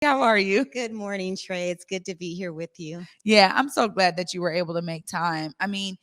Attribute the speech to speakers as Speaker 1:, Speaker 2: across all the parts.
Speaker 1: How are you?
Speaker 2: Good morning, Trae. It's good to be here with you.
Speaker 1: Yeah, I'm so glad that you were able to make time. I mean,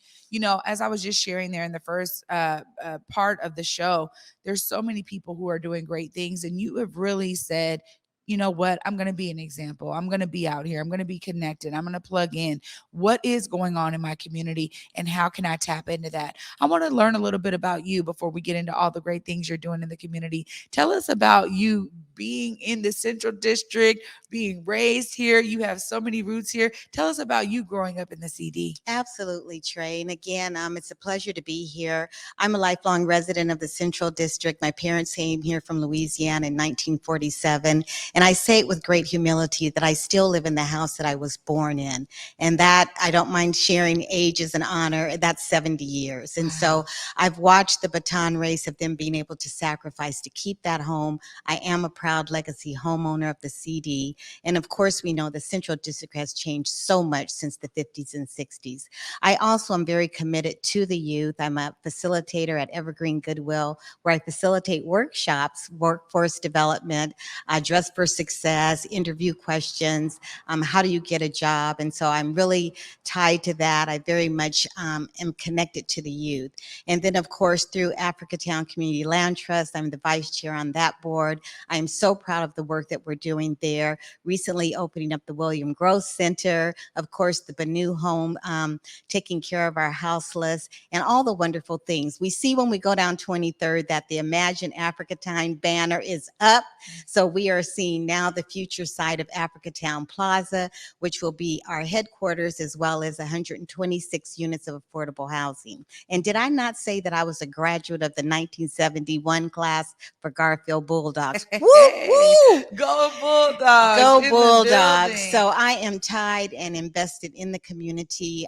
Speaker 1: as I was just sharing there in the first part of the show, there's so many people who are doing great things, and you have really said, you know what, I'm going to be an example. I'm going to be out here. I'm going to be connected. I'm going to plug in. What is going on in my community, and how can I tap into that? I want to learn a little bit about you before we get into all the great things you're doing in the community. Tell us about you being in the Central District, being raised here. You have so many roots here. Tell us about you growing up in the CD.
Speaker 2: Absolutely, Trae. And again, it's a pleasure to be here. I'm a lifelong resident of the Central District. My parents came here from Louisiana in 1947. And I say it with great humility that I still live in the house that I was born in. And that, I don't mind sharing age as an honor, that's 70 years. And so I've watched the baton race of them being able to sacrifice to keep that home. I am a proud legacy homeowner of the CD. And of course, we know the Central District has changed so much since the 50s and 60s. I also am very committed to the youth. I'm a facilitator at Evergreen Goodwill, where I facilitate workshops, workforce development, dress for success, interview questions, how do you get a job? And so I'm really tied to that. I very much am connected to the youth. And then, of course, through Africatown Community Land Trust, I'm the vice chair on that board. I am so proud of the work that we're doing there. Recently opening up the William Grove Center, of course, the Banu Home, taking care of our houseless, and all the wonderful things. We see when we go down 23rd that the Imagine Africatown banner is up. So we are seeing now the future site of Africatown Plaza, which will be our headquarters, as well as 126 units of affordable housing. And did I not say that I was a graduate of the 1971 class for Garfield Bulldogs? Woo, woo!
Speaker 1: Go Bulldogs
Speaker 2: Go
Speaker 1: in the
Speaker 2: Bulldogs.
Speaker 1: building.
Speaker 2: So I am tied and invested in the community.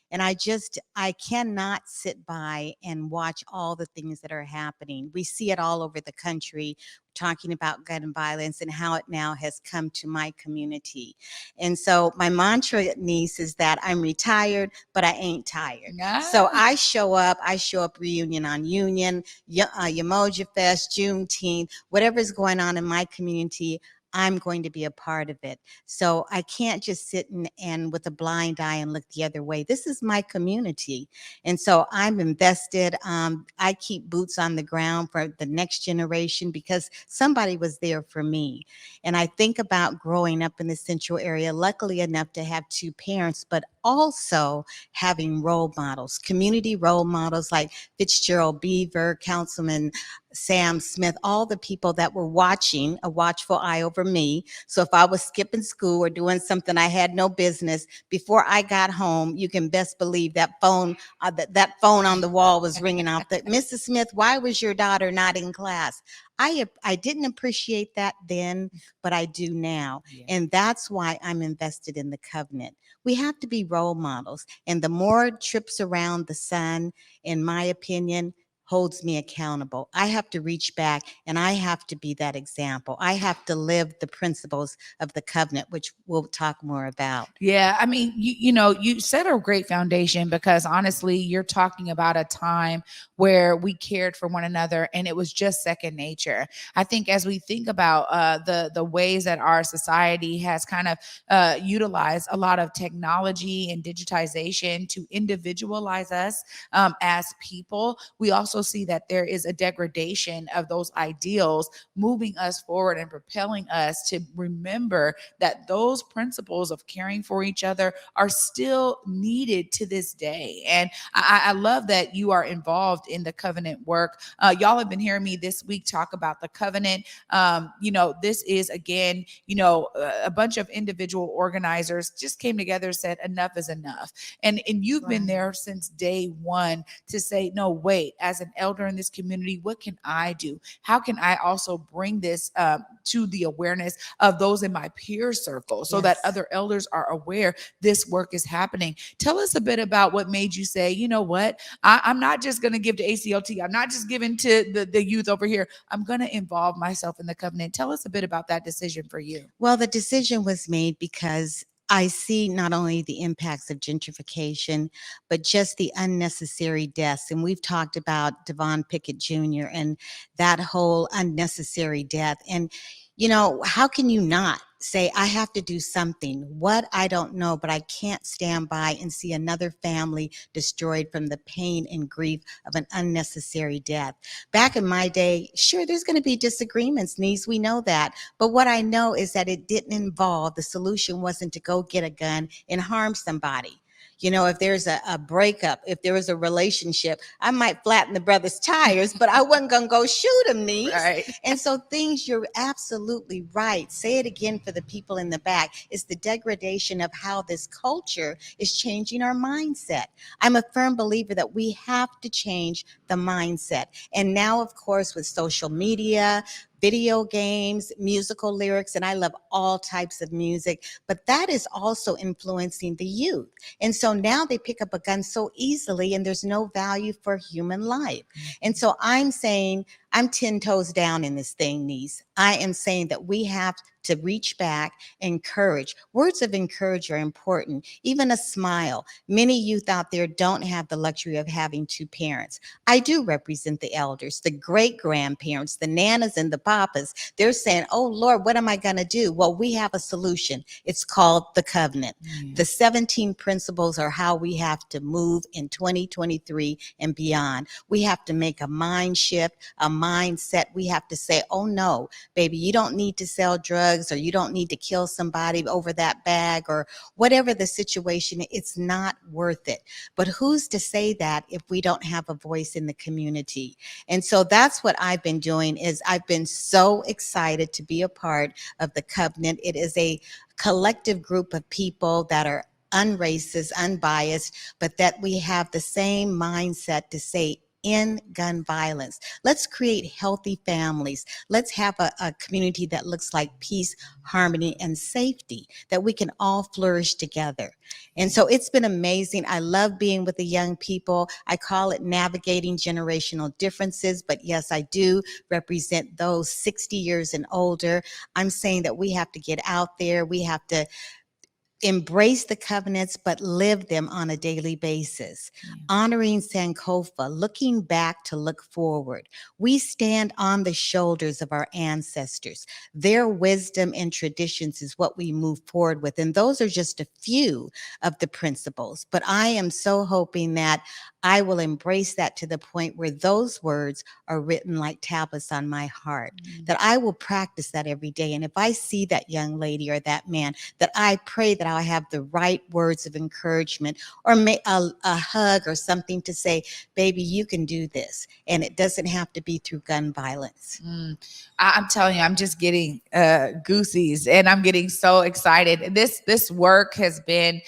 Speaker 2: And I cannot sit by and watch all the things that are happening. We see it all over the country, talking about gun violence and how it now has come to my community. And so my mantra, niece, is that I'm retired, but I ain't tired. So I show up Reunion on Union, Yamoja Fest, Juneteenth, whatever's going on in my community, I'm going to be a part of it. So I can't just sit and with a blind eye and look the other way. This is my community. And so I'm invested. I keep boots on the ground for the next generation because somebody was there for me. And I think about growing up in the Central area, luckily enough to have two parents, but also having role models, community role models like Fitzgerald Beaver, Councilman Sam Smith, all the people that were watching, a watchful eye over me. So if I was skipping school or doing something I had no business, before I got home, you can best believe that phone, that phone on the wall was ringing off. That Mrs. Smith, why was your daughter not in class? I didn't appreciate that then, but I do now. Yeah. And that's why I'm invested in the covenant. We have to be role models. And the more trips around the sun, in my opinion, holds me accountable. I have to reach back and I have to be that example. I have to live the principles of the covenant, which we'll talk more about.
Speaker 1: Yeah, I mean, you set a great foundation because honestly, you're talking about a time where we cared for one another and it was just second nature. I think as we think about the ways that our society has kind of utilized a lot of technology and digitization to individualize us as people, we also see that there is a degradation of those ideals moving us forward and propelling us to remember that those principles of caring for each other are still needed to this day. And I love that you are involved in the covenant work. Y'all have been hearing me this week talk about the covenant. This is, again, a bunch of individual organizers just came together and said, enough is enough. And you've been there since day one to say, no, wait, as an elder in this community, what can I do? How can I also bring this to the awareness of those in my peer circle so that other elders are aware this work is happening? Tell us a bit about what made you say, you know what, I'm not just going to give to ACLT. I'm not just giving to the youth over here. I'm going to involve myself in the covenant. Tell us a bit about that decision for you.
Speaker 2: Well, the decision was made because I see not only the impacts of gentrification, but just the unnecessary deaths. And we've talked about Devon Pickett Jr. and that whole unnecessary death. And, how can you not? say, I have to do something. What, I don't know, but I can't stand by and see another family destroyed from the pain and grief of an unnecessary death. Back in my day, sure, there's going to be disagreements, niece. We know that. But what I know is that it didn't involve, the solution wasn't to go get a gun and harm somebody. You know, if there's a breakup, if there was a relationship, I might flatten the brother's tires, but I wasn't going to go shoot him, niece.
Speaker 1: Right.
Speaker 2: And so things, you're absolutely right. Say it again for the people in the back. It's the degradation of how this culture is changing our mindset. I'm a firm believer that we have to change the mindset. And now, of course, with social media, video games, musical lyrics, and I love all types of music, but that is also influencing the youth. And so now they pick up a gun so easily, and there's no value for human life. And so I'm saying, I'm 10 toes down in this thing, niece. I am saying that we have to reach back, encourage. Words of encourage are important, even a smile. Many youth out there don't have the luxury of having two parents. I do represent the elders, the great grandparents, the nanas and the papas. They're saying, oh Lord, what am I going to do? Well, we have a solution. It's called the covenant. The 17 principles are how we have to move in 2023 and beyond. We have to make a mind shift, a mindset. We have to say, oh no, baby, you don't need to sell drugs, or you don't need to kill somebody over that bag, or whatever the situation. It's not worth it. But who's to say that if we don't have a voice in the community? And so that's what I've been doing. Is I've been so excited to be a part of the covenant. It is a collective group of people that are unracist, unbiased, but that we have the same mindset to say, in gun violence. Let's create healthy families. Let's have a community that looks like peace, harmony, and safety, that we can all flourish together. And so it's been amazing. I love being with the young people. I call it navigating generational differences, but yes, I do represent those 60 years and older. I'm saying that we have to get out there. We have to embrace the covenants, but live them on a daily basis. Honoring Sankofa, looking back to look forward. We stand on the shoulders of our ancestors. Their wisdom and traditions is what we move forward with. And those are just a few of the principles. But I am so hoping that I will embrace that to the point where those words are written like tablets on my heart, that I will practice that every day. And if I see that young lady or that man, that I pray that I'll have the right words of encouragement, or a hug or something to say, baby, you can do this. And it doesn't have to be through gun violence.
Speaker 1: I'm telling you, I'm just getting goosies, and I'm getting so excited. This work has been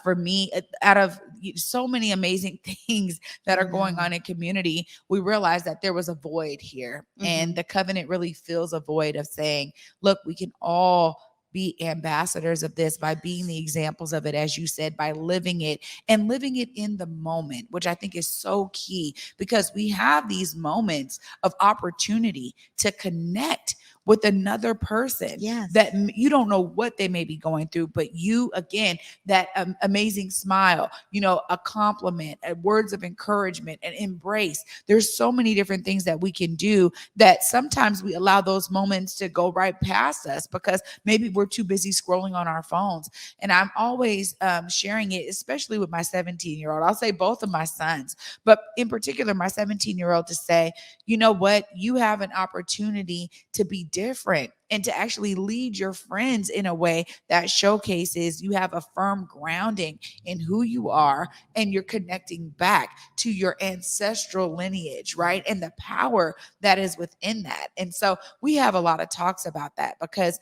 Speaker 1: for me, out of so many amazing things that are going on in community, we realized that there was a void here, and the covenant really fills a void of saying, look, we can all be ambassadors of this by being the examples of it, as you said, by living it, and living it in the moment, which I think is so key, because we have these moments of opportunity to connect with another person that you don't know what they may be going through, but you, again, that amazing smile, a compliment, words of encouragement, and embrace. There's so many different things that we can do, that sometimes we allow those moments to go right past us because maybe we're too busy scrolling on our phones. And I'm always sharing it, especially with my 17-year-old. I'll say both of my sons, but in particular, my 17-year-old, to say, you know what, you have an opportunity to be different and to actually lead your friends in a way that showcases you have a firm grounding in who you are, and you're connecting back to your ancestral lineage, right? And the power that is within that. And so we have a lot of talks about that because,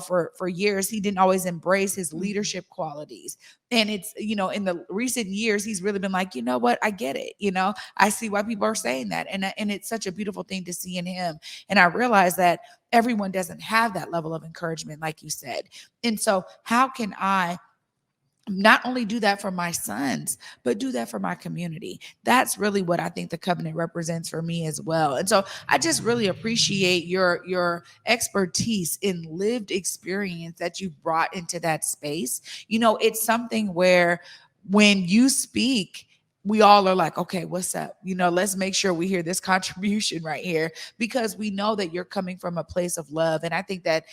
Speaker 1: for years, he didn't always embrace his leadership qualities. And it's, in the recent years, he's really been like, you know what, I get it. I see why people are saying that. And it's such a beautiful thing to see in him. And I realize that everyone doesn't have that level of encouragement, like you said. And so how can I not only do that for my sons, but do that for my community? That's really what I think the covenant represents for me as well. And so I just really appreciate your expertise in lived experience that you've brought into that space. It's something where when you speak, we all are like, okay, what's up? Let's make sure we hear this contribution right here, because we know that you're coming from a place of love. And I think that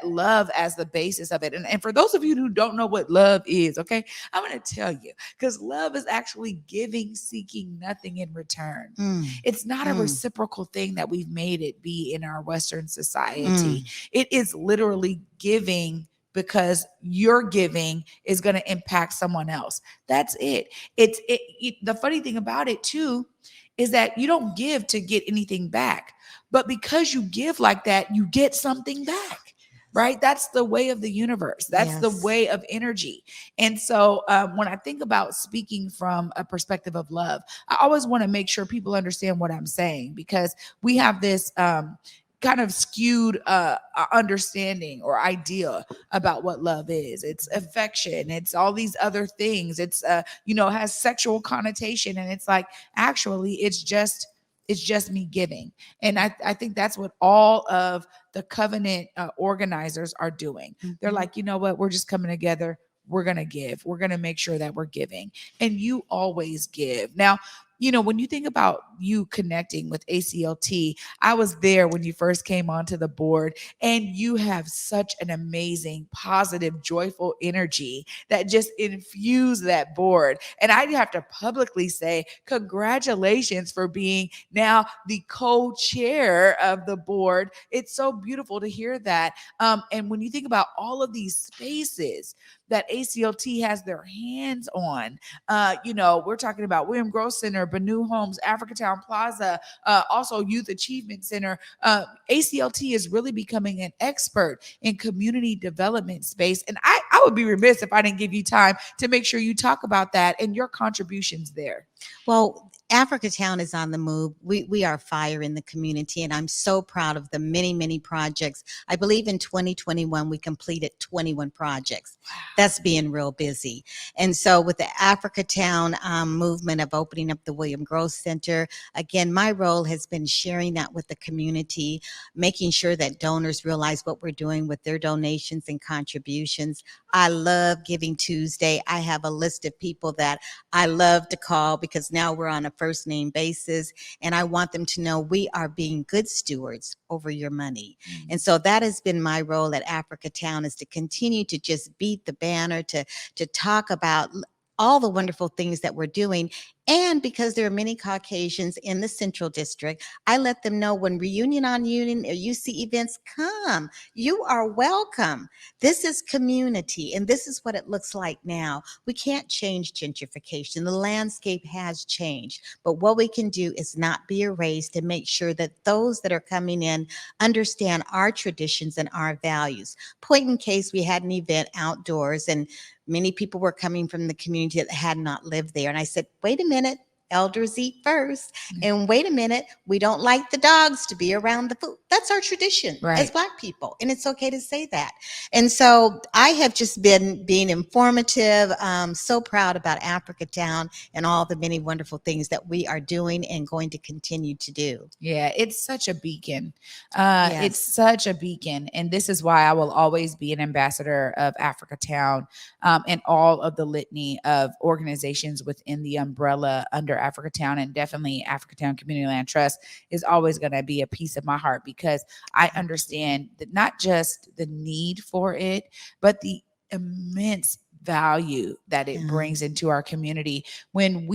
Speaker 1: love as the basis of it. And for those of you who don't know what love is, okay, I'm going to tell you, because love is actually giving, seeking nothing in return.
Speaker 2: Mm,
Speaker 1: It's not a
Speaker 2: mm,
Speaker 1: reciprocal thing that we've made it be in our Western
Speaker 2: mm.
Speaker 1: society. It is literally giving, because your giving is going to impact someone else. That's it. The funny thing about it too is that you don't give to get anything back, but because you give like that, you get something back. Right? That's the way of the universe. That's the
Speaker 2: Yes.
Speaker 1: way of energy. And so when I think about speaking from a perspective of love, I always want to make sure people understand what I'm saying, because we have this kind of skewed understanding or idea about what love is. It's affection, it's all these other things. It's has sexual connotation, and it's like, actually it's just me giving. And I think that's what all of the covenant organizers are doing. They're
Speaker 2: Mhm.
Speaker 1: like, you know what, we're just coming together, we're going to give, we're going to make sure that we're giving. And you always give. Now, when you think about you connecting with ACLT, I was there when you first came onto the board, and you have such an amazing, positive, joyful energy that just infuse that board. And I have to publicly say, congratulations for being now the co-chair of the board. It's so beautiful to hear that. And when you think about all of these spaces that ACLT has their hands on, we're talking about William Gross Center, Banu Homes, Africatown Plaza, also Youth Achievement Center. ACLT is really becoming an expert in community development space. And I would be remiss if I didn't give you time to make sure you talk about that and your contributions there.
Speaker 2: Well, Africatown is on the move. We are fire in the community, and I'm so proud of the many, many projects. I believe in 2021 we completed 21 projects. That's being real busy. And so with the Africatown movement of opening up the William Gross Center, again, my role has been sharing that with the community, making sure that donors realize what we're doing with their donations and contributions. I love Giving Tuesday. I have a list of people that I love to call, because now we're on a first name basis, and I want them to know we are being good stewards over your money. And so that has been my role at Africatown, is to continue to just beat the banner, to talk about all the wonderful things that we're doing. And because there are many Caucasians in the Central District, I let them know when Reunion on Union or UC events come, you are welcome. This is community, and this is what it looks like now. We can't change gentrification. The landscape has changed, but what we can do is not be erased, and make sure that those that are coming in understand our traditions and our values. Point in case, we had an event outdoors, and many people were coming from the community that had not lived there. And I said, wait a minute, elders eat first. And wait a minute, we don't like the dogs to be around the food. That's our tradition as
Speaker 1: Right.
Speaker 2: Black people. And it's okay to say that. And so I have just been being informative, so proud about Africatown and all the many wonderful things that we are doing and going to continue to do.
Speaker 1: Yeah, it's such a beacon. It's
Speaker 2: Yes.
Speaker 1: such a beacon. And this is why I will always be an ambassador of Africatown, and all of the litany of organizations within the umbrella under Africatown. And definitely Africatown Community Land Trust is always going to be a piece of my heart, because I understand that not just the need for it, but the immense value that it
Speaker 2: Yeah.
Speaker 1: brings into our community when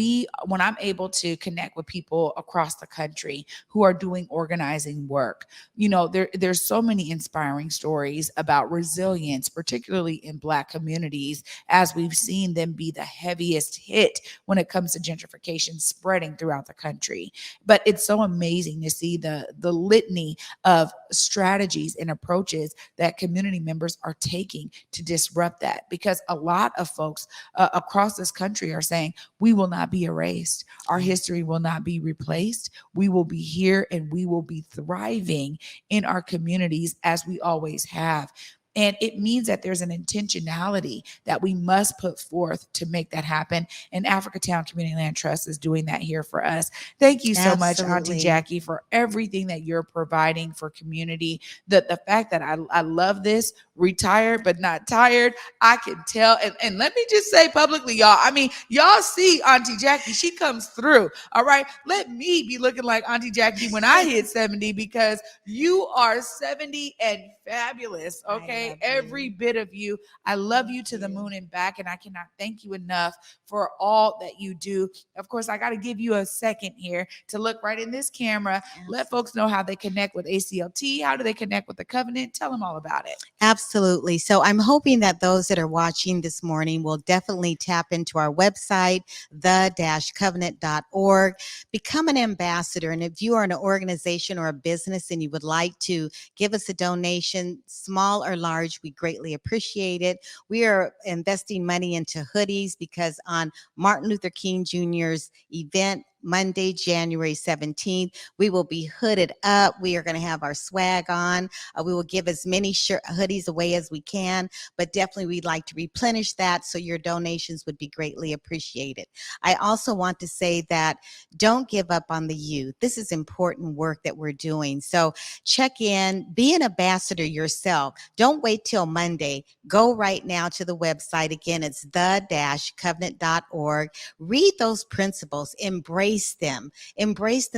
Speaker 1: I'm able to connect with people across the country who are doing organizing work. There's so many inspiring stories about resilience, particularly in Black communities, as we've seen them be the heaviest hit when it comes to gentrification spreading throughout the country. But it's so amazing to see the litany of strategies and approaches that community members are taking to disrupt that, because a lot of folks across this country are saying, we will not be erased. Our
Speaker 2: Yeah.
Speaker 1: history will not be replaced. We will be here, and we will be thriving in our communities as we always have. And it means that there's an intentionality that we must put forth to make that happen. And Africatown Community Land Trust is doing that here for us. Thank you so much, Auntie
Speaker 2: Absolutely.
Speaker 1: Jackie, for everything that you're providing for community. The fact that I love this, retired but not tired, I can tell. And let me just say publicly, y'all, I mean, y'all see Auntie Jackie, she comes through. All right. Let me be looking like Auntie Jackie when I hit 70, because you are 70 and fabulous. Okay. Every bit of you. I love you to the moon and back. And I cannot thank you enough for all that you do. Of course, I got to give you a second here to look right in this camera.
Speaker 2: Absolutely.
Speaker 1: Let folks know how they connect with ACLT. How do they connect with the covenant? Tell them all about it.
Speaker 2: Absolutely. So I'm hoping that those that are watching this morning will definitely tap into our website, the-covenant.org, become an ambassador. And if you are an organization or a business and you would like to give us a donation, small or large, we greatly appreciate it. We are investing money into hoodies because on Martin Luther King Jr.'s event, Monday, January 17th, we will be hooded up. We are going to have our swag on. We will give as many hoodies away as we can, but definitely we'd like to replenish that, so your donations would be greatly appreciated. I also want to say that don't give up on the youth. This is important work that we're doing. So check in, be an ambassador yourself. Don't wait till Monday. Go right now to the website. Again, it's the-covenant.org. Read those principles, embrace them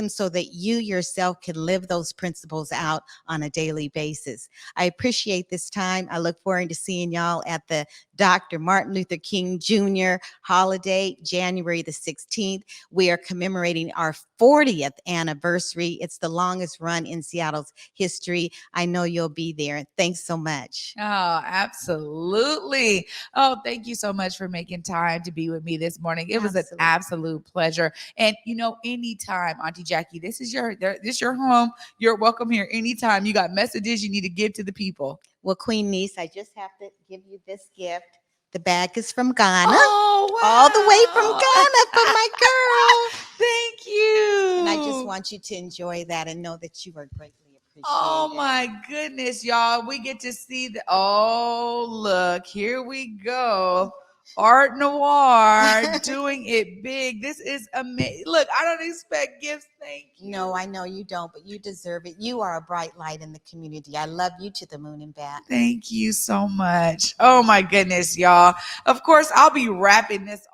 Speaker 2: so that you yourself can live those principles out on a daily basis. I appreciate this time. I look forward to seeing y'all at the Dr. Martin Luther King Jr. holiday, January the 16th. We are commemorating our 40th anniversary. It's the longest run in Seattle's history. I know you'll be there. Thanks so much.
Speaker 1: Oh, absolutely. Oh, thank you so much for making time to be with me this morning. It was an absolute pleasure. And anytime, Auntie Jackie, this is your home. You're welcome here anytime. You got messages you need to give to the people.
Speaker 2: Well, Queen Niece, I just have to give you this gift. The bag is from Ghana.
Speaker 1: Oh, wow.
Speaker 2: All the way from Ghana for my girl.
Speaker 1: Thank you.
Speaker 2: And I just want you to enjoy that and know that you are greatly appreciated.
Speaker 1: Oh my goodness, y'all. We get to see oh, look, here we go. Art Noir doing it big. This is amazing. Look, I don't expect gifts. Thank you.
Speaker 2: No, I know you don't, but you deserve it. You are a bright light in the community. I love you to the moon and back.
Speaker 1: Thank you so much. Oh my goodness, y'all. Of course, I'll be wrapping this